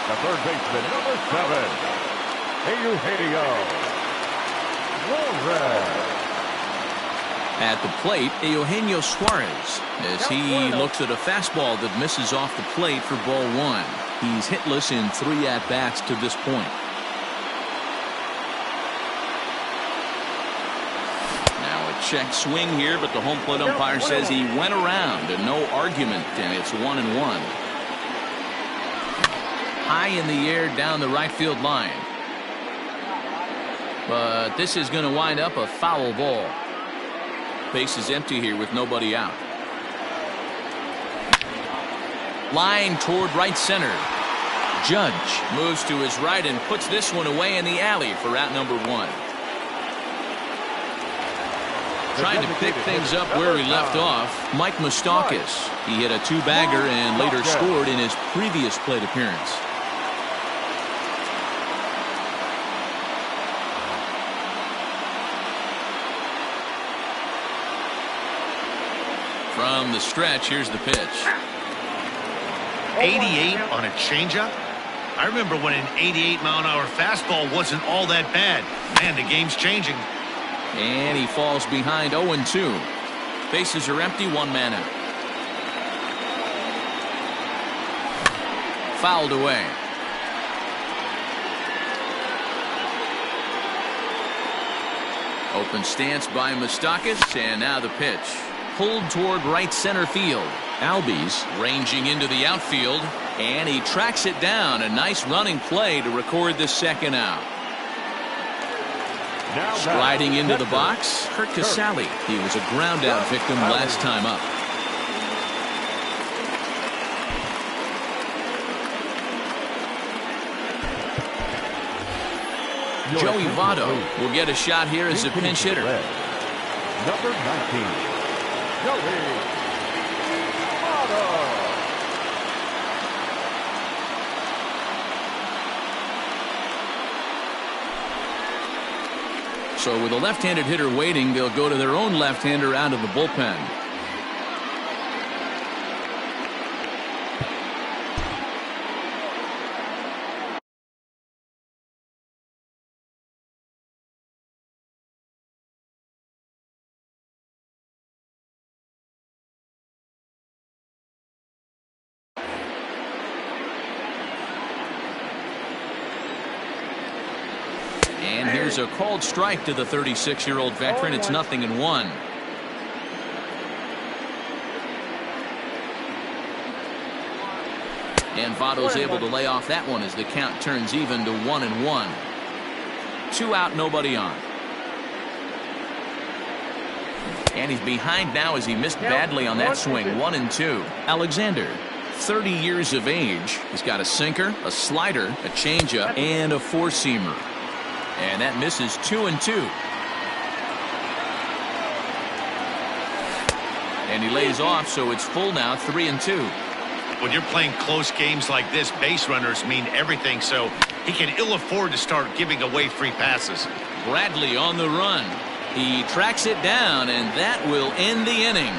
The third baseman, number 7, Eugenio Suarez. At the plate, Eugenio Suarez, as he looks at a fastball that misses off the plate for ball 1. He's hitless in 3 at-bats to this point. Now a check swing here, but the home plate umpire says he went around and no argument, and it's 1-1. High in the air down the right field line. But this is going to wind up a foul ball. Base is empty here with nobody out. Line toward right center. Judge moves to his right and puts this one away in the alley for out number 1. Trying to pick things up where he left off, Mike Moustakas. He hit a 2-bagger and later scored in his previous plate appearance. From the stretch, here's the pitch. 88 on a changeup? I remember when an 88-mile-an-hour fastball wasn't all that bad. Man, the game's changing. And he falls behind 0-2. Bases are empty, 1 man out. Fouled away. Open stance by Moustakas, and now the pitch. Pulled toward right center field. Albies ranging into the outfield, and he tracks it down. A nice running play to record the second out. Sliding into the box, Kurt Casale. He was a ground out victim last time up. Joey Votto will get a shot here as a pinch hitter. Number 19. Joey Votto. So with a left-handed hitter waiting, they'll go to their own left-hander out of the bullpen. And here's a called strike to the 36-year-old veteran. It's 0-1. And Votto's able to lay off that one as the count turns even to 1-1. 2 out, nobody on. And he's behind now as he missed badly on that swing. 1-2. Alexander, 30 years of age. He's got a sinker, a slider, a changeup, and a four-seamer. And that misses 2-2. And he lays off, so it's full now, 3-2. When you're playing close games like this, base runners mean everything, so he can ill afford to start giving away free passes. Bradley on the run. He tracks it down, and that will end the inning.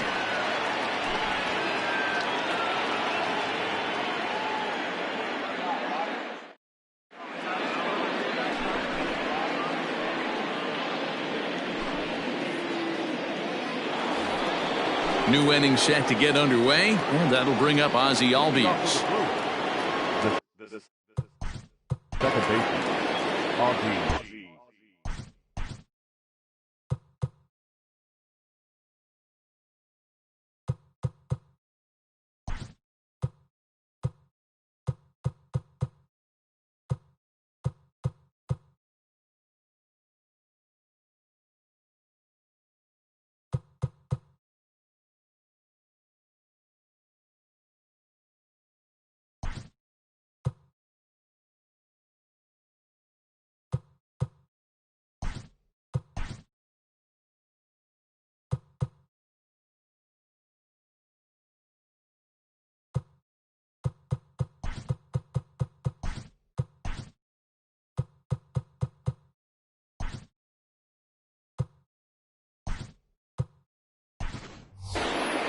New inning set to get underway, and that'll bring up Ozzie Albies. Second baseman, Ozzie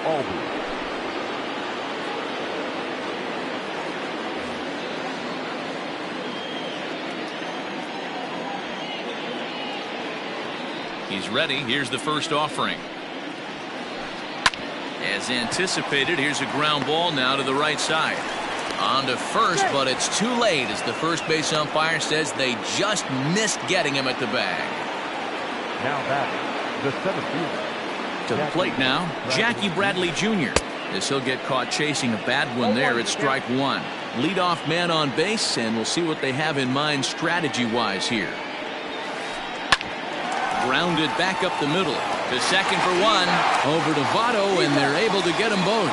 All ball. He's ready. Here's the first offering. As anticipated, here's a ground ball now to the right side. On to first, but it's too late as the first base umpire says they just missed getting him at the bag. Now batting, the center fielder. To the plate now, Jackie Bradley Jr. As he'll get caught chasing a bad one there at strike one. Leadoff man on base, and we'll see what they have in mind strategy-wise here. Grounded back up the middle. To second for one. Over to Votto, and they're able to get them both.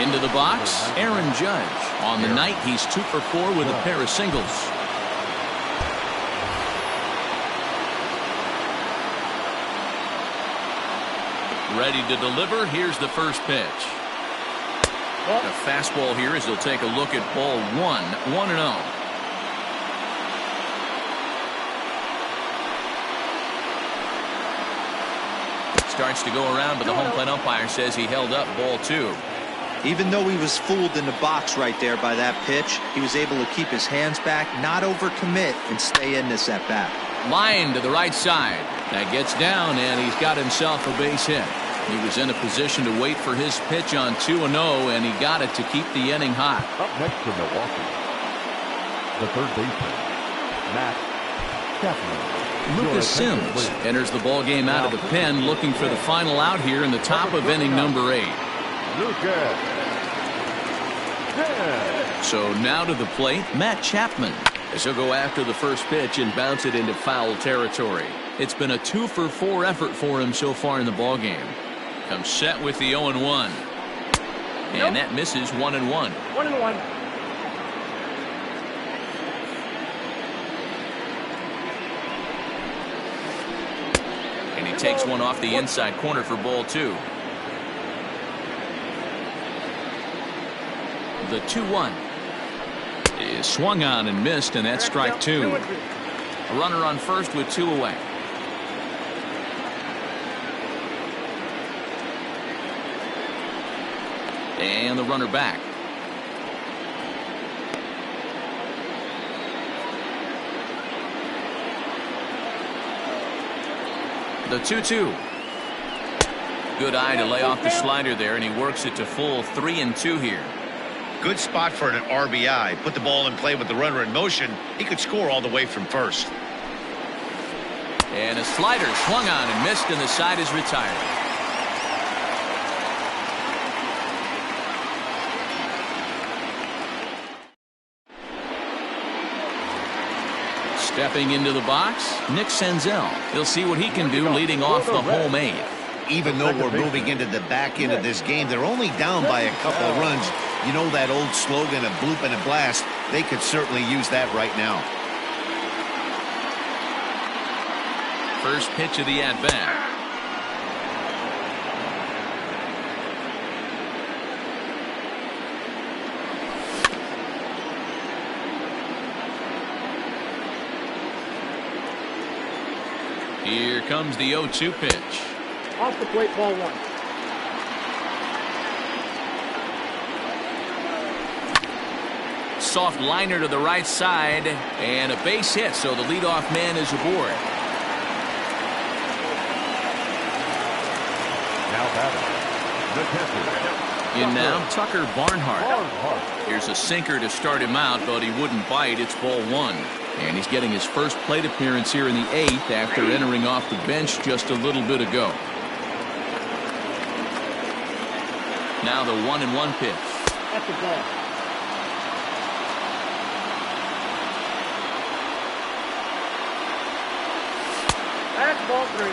Into the box, Aaron Judge. On the night, he's 2 for 4 with a pair of singles. Ready to deliver. Here's the first pitch. A fastball here as he'll take a look at ball 1, 1-0. Starts to go around, but the home plate umpire says he held up ball 2. Even though he was fooled in the box right there by that pitch, he was able to keep his hands back, not overcommit, and stay in this at bat. Line to the right side. That gets down, and he's got himself a base hit. He was in a position to wait for his pitch on 2-0, and he got it to keep the inning hot. Up next for Milwaukee, the third baseman, Matt Chapman. Lucas Sims enters the ball game out of the pen, looking for the final out here in the top of inning number 8. Lucas. So now to the plate, Matt Chapman, as he'll go after the first pitch and bounce it into foul territory. It's been a 2 for 4 effort for him so far in the ball game. Comes set with the 0-1. And that misses 1-1. 1-1. And he takes one off the inside corner for ball 2. The 2-1 is swung on and missed, and that's strike 2. A runner on first with 2 away. And the runner back. The 2-2. Good eye to lay off the slider there, and he works it to full 3-2 here. Good spot for an RBI. Put the ball in play with the runner in motion. He could score all the way from first. And a slider swung on and missed, and the side is retired. Stepping into the box, Nick Senzel. He'll see what he can do leading off the home 8th. Even though we're moving into the back end of this game, they're only down by a couple of runs. You know that old slogan of bloop and a blast? They could certainly use that right now. First pitch of the at-bat. Here comes the 0-2 pitch. Off the plate, ball 1. Soft liner to the right side, and a base hit, so the leadoff man is aboard. Now batting, the catcher. In now, Tucker Barnhart. Here's a sinker to start him out, but he wouldn't bite. It's ball 1. And he's getting his first plate appearance here in the 8th after entering off the bench just a little bit ago. Now the 1-1 pitch. That's the ball. That's ball 3.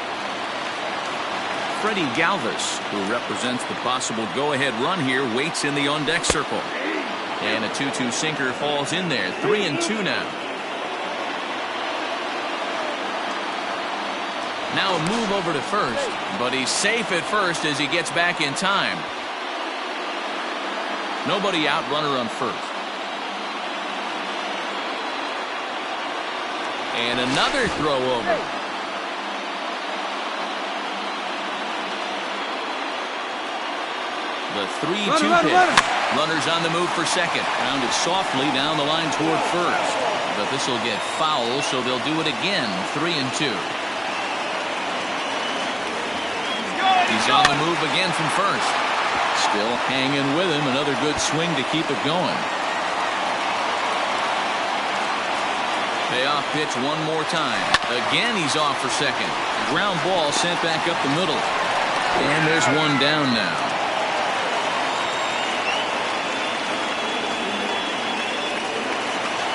Freddie Galvis, who represents the possible go-ahead run here, waits in the on-deck circle. And a 2-2 sinker falls in there. 3-2 now. Now a move over to first, but he's safe at first as he gets back in time. Nobody out, runner on first. And another throw over. The 3-2 pitch. Runners on the move for second. Grounded softly down the line toward first. But this will get foul, so they'll do it again. 3-2. He's on the move again from first. Still hanging with him. Another good swing to keep it going. Payoff pitch one more time. Again, he's off for second. Ground ball sent back up the middle. And there's one down now.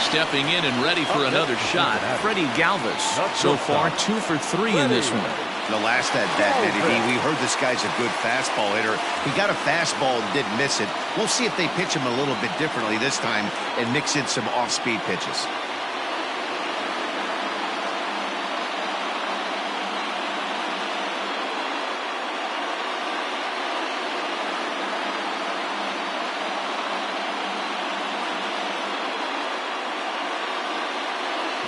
Stepping in and ready for another shot, Freddie Galvis. So far, 2 for 3 in this one. The last at bat, Eddie, we heard this guy's a good fastball hitter. He got a fastball and didn't miss it. We'll see if they pitch him a little bit differently this time and mix in some off-speed pitches.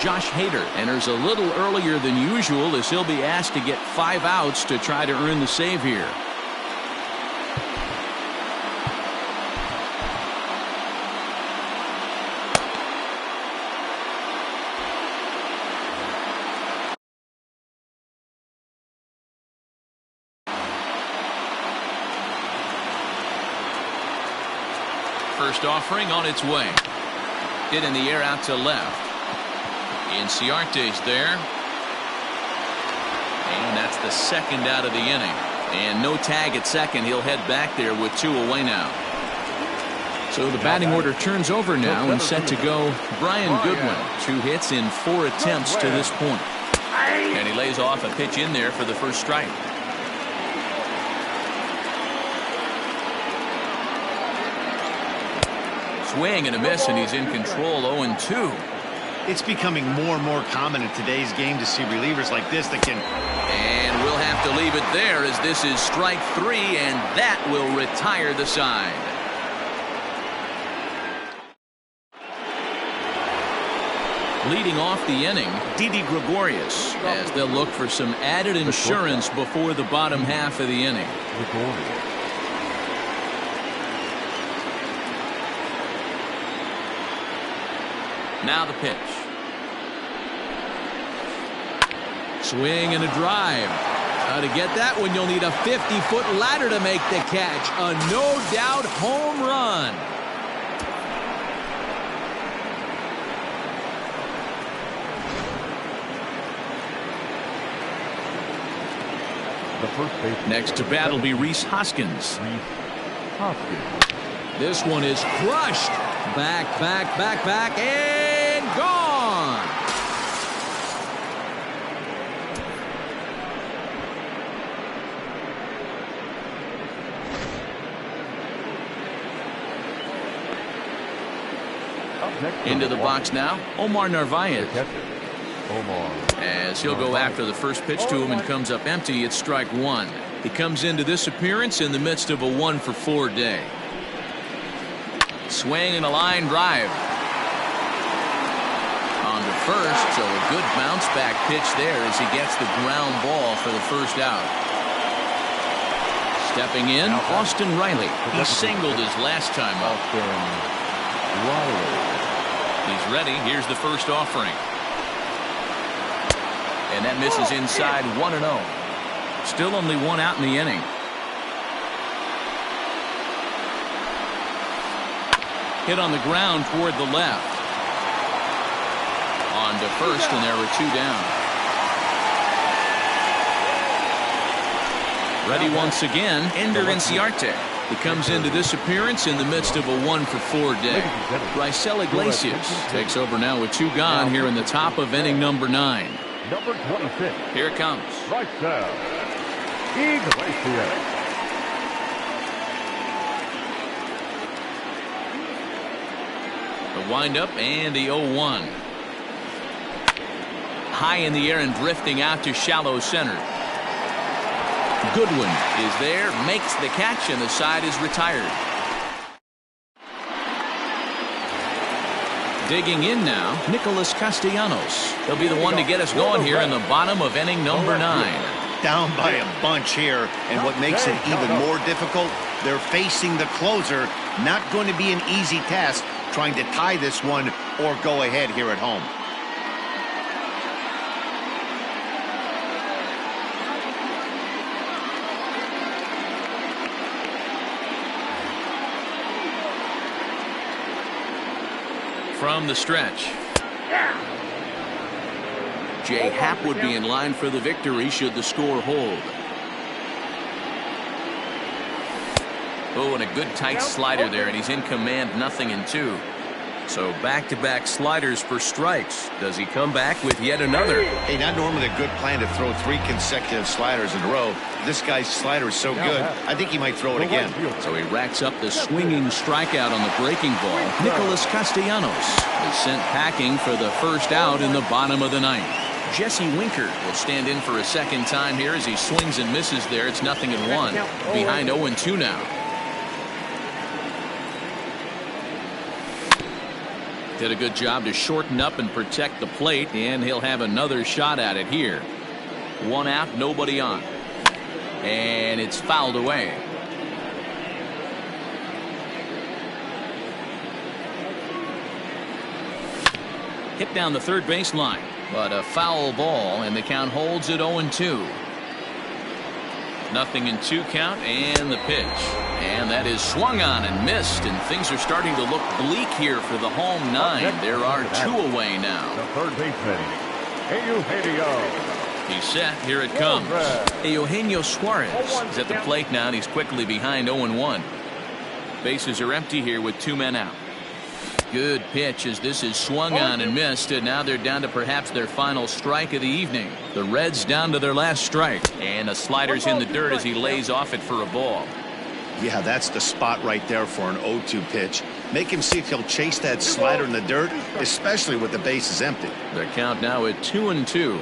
Josh Hader enters a little earlier than usual as he'll be asked to get 5 outs to try to earn the save here. First offering on its way. Hit in the air out to left. Inciarte's there. And that's the second out of the inning. And no tag at second. He'll head back there with 2 away now. So the batting order turns over now and set to go Brian Goodwin. 2 hits in 4 attempts to this point. And he lays off a pitch in there for the first strike. Swing and a miss, and he's in control. 0-2. It's becoming more and more common in today's game to see relievers like this that can... And we'll have to leave it there as this is strike 3, and that will retire the side. Leading off the inning, Didi Gregorius, as they'll look for some added insurance before the bottom half of the inning. Now the pitch. Swing and a drive. To get that one, you'll need a 50-foot ladder to make the catch. A no-doubt home run. Next to bat will be Rhys Hoskins. This one is crushed. Back, and gone. Into the box now, Omar Narvaez. As he'll go after the first pitch to him and comes up empty, it's strike 1. He comes into this appearance in the midst of a 1-for-4 day. Swing and a line drive. On to first, so a good bounce back pitch there as he gets the ground ball for the first out. Stepping in, Austin Riley. He singled his last time up. He's ready. Here's the first offering. And that misses inside 1-0. Still only 1 out in the inning. Hit on the ground toward the left. On to first, and there were 2 down. Ready once again, Ender Inciarte. He comes into this appearance in the midst of a 1-for-4 day. Raisel Iglesias takes over now with 2 gone here in the top of inning number 9. Number 26. Here it comes. Raisel Iglesias. The windup and the 0-1. High in the air and drifting out to shallow center. Goodwin is there, makes the catch, and the side is retired. Digging in now, Nicholas Castellanos. He'll be the one to get us going here in the bottom of inning number 9. Down by a bunch here, and what makes it even more difficult, They're facing the closer. Not going to be an easy task trying to tie this one or go ahead here at home. From the stretch. Jay Happ would be in line for the victory should the score hold. Oh, and a good tight slider there, and he's in command, 0-2. So back-to-back sliders for strikes. Does he come back with yet another? Hey, not normally a good plan to throw 3 consecutive sliders in a row. This guy's slider is so good, I think he might throw it again. So he racks up the swinging strikeout on the breaking ball. Nicholas Castellanos is sent packing for the first out in the bottom of the ninth. Jesse Winker will stand in for a second time here as he swings and misses there. It's 0-1. Behind 0-2 now. Did a good job to shorten up and protect the plate, and he'll have another shot at it here. 1 out, nobody on. And it's fouled away. Hit down the third baseline, but a foul ball, and the count holds at 0-2. 0-2 count, and the pitch. And that is swung on and missed, and things are starting to look bleak here for the home 9. There are 2 away now. The third baseman, Eugenio. He's set. Here it comes. Eugenio Suarez is at the plate now, and he's quickly behind 0-1. Bases are empty here with 2 men out. Good pitch as this is swung on and missed, and now they're down to perhaps their final strike of the evening. The Reds down to their last strike, and a slider's in the dirt as he lays off it for a ball. Yeah, that's the spot right there for an 0-2 pitch. Make him see if he'll chase that slider in the dirt, especially with the bases empty. The count now at 2-2.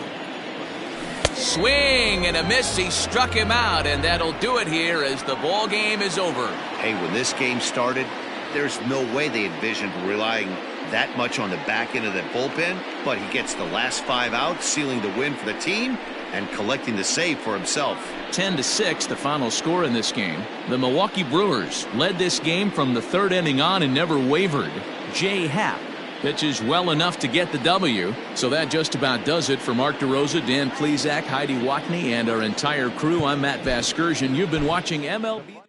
Swing and a miss. He struck him out, and that'll do it here as the ball game is over. Hey, when this game started, there's no way they envisioned relying that much on the back end of that bullpen, but he gets the last 5 outs, sealing the win for the team and collecting the save for himself. 10-6, the final score in this game. The Milwaukee Brewers led this game from the 3rd inning on and never wavered. Jay Happ pitches well enough to get the W. So that just about does it for Mark DeRosa, Dan Plesac, Heidi Watney, and our entire crew. I'm Matt Vasgersian. You've been watching MLB.